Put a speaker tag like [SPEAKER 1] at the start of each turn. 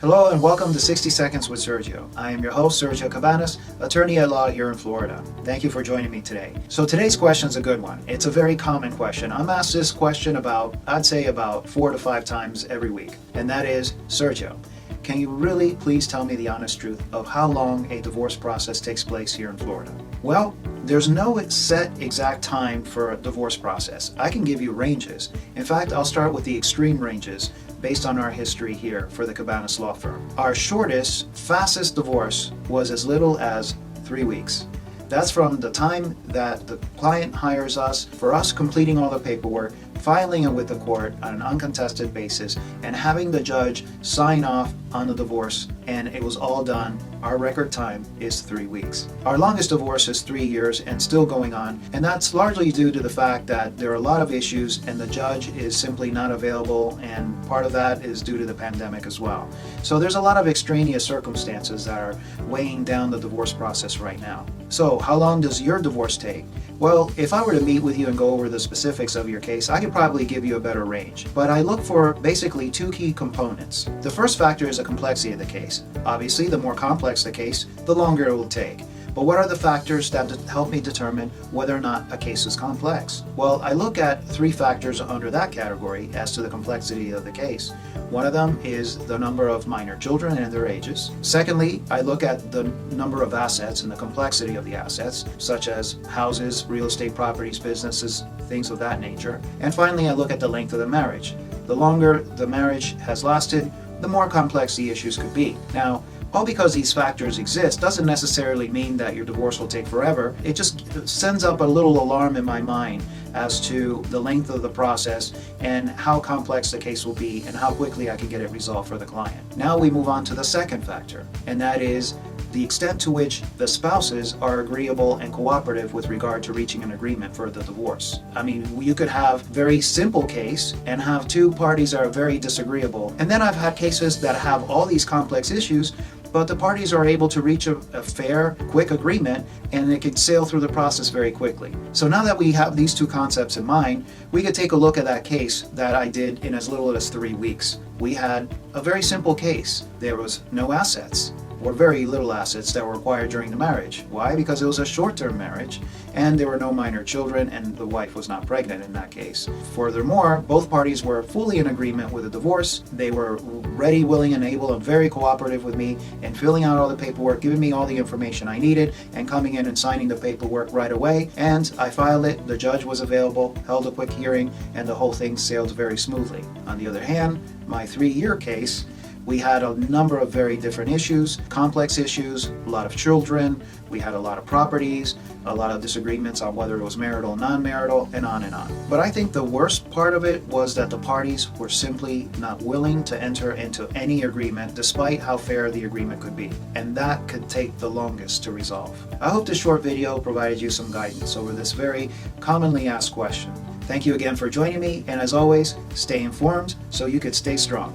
[SPEAKER 1] Hello and welcome to 60 Seconds with Sergio. I am your host, Sergio Cabanas, attorney at law here in Florida. Thank you for joining me today. So today's question is a good one. It's a very common question. I'm asked this question I'd say about 4 to 5 times every week. And that is, Sergio, can you really please tell me the honest truth of how long a divorce process takes place here in Florida? Well, there's no set exact time for a divorce process. I can give you ranges. In fact, I'll start with the extreme ranges based on our history here for the Cabanas law firm. Our shortest, fastest divorce was as little as 3 weeks. That's from the time that the client hires us, for us completing all the paperwork, filing it with the court on an uncontested basis, and having the judge sign off on the divorce, and it was all done. Our record time is 3 weeks. Our longest divorce is 3 years and still going on, and that's largely due to the fact that there are a lot of issues and the judge is simply not available, and part of that is due to the pandemic as well. So there's a lot of extraneous circumstances that are weighing down the divorce process right now. So how long does your divorce take? Well, if I were to meet with you and go over the specifics of your case, I could probably give you a better range. But I look for basically 2 key components. The first factor is the complexity of the case. Obviously, the more complex the case, the longer it will take. But what are the factors that help me determine whether or not a case is complex? Well, I look at 3 factors under that category as to the complexity of the case. One of them is the number of minor children and their ages. Secondly, I look at the number of assets and the complexity of the assets, such as houses, real estate properties, businesses, things of that nature. And finally, I look at the length of the marriage. The longer the marriage has lasted, the more complex the issues could be. Now, all because these factors exist doesn't necessarily mean that your divorce will take forever. It just sends up a little alarm in my mind as to the length of the process and how complex the case will be and how quickly I can get it resolved for the client. Now we move on to the second factor, and that is the extent to which the spouses are agreeable and cooperative with regard to reaching an agreement for the divorce. I mean, you could have a very simple case and have 2 parties that are very disagreeable. And then I've had cases that have all these complex issues, but the parties are able to reach a fair, quick agreement, and it can sail through the process very quickly. So now that we have these 2 concepts in mind, we could take a look at that case that I did in as little as 3 weeks. We had a very simple case. There was no assets, or very little assets that were acquired during the marriage. Why? Because it was a short-term marriage, and there were no minor children, and the wife was not pregnant in that case. Furthermore, both parties were fully in agreement with the divorce. They were ready, willing, and able, and very cooperative with me in filling out all the paperwork, giving me all the information I needed, and coming in and signing the paperwork right away. And I filed it, the judge was available, held a quick hearing, and the whole thing sailed very smoothly. On the other hand, my 3-year case, we had a number of very different issues, complex issues, a lot of children, we had a lot of properties, a lot of disagreements on whether it was marital or non-marital, and on and on. But I think the worst part of it was that the parties were simply not willing to enter into any agreement, despite how fair the agreement could be. And that could take the longest to resolve. I hope this short video provided you some guidance over this very commonly asked question. Thank you again for joining me, and as always, stay informed so you could stay strong.